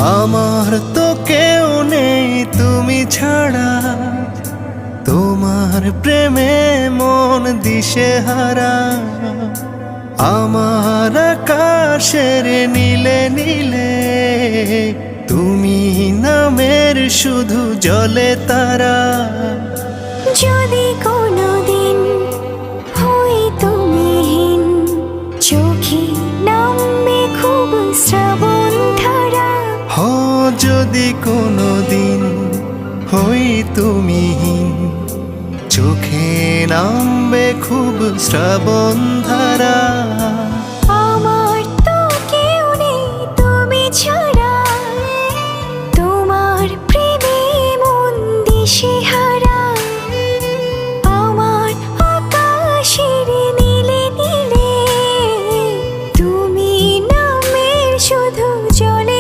আমার তো কেউ নেই তুমি ছাড়া, তোমার প্রেমে মন দিশেহারা। আমার আকাশের নীলে নীলে তুমি নামের শুধু জলে তারা। যদি কোনোদিন হই তুমিহীন, চোখে নামবে খুব শ্রাবণ ধারা। হো যদি কোনোদিন হই তুমিহীন, চোখে নামবে খুব শ্রাবণ ধারা।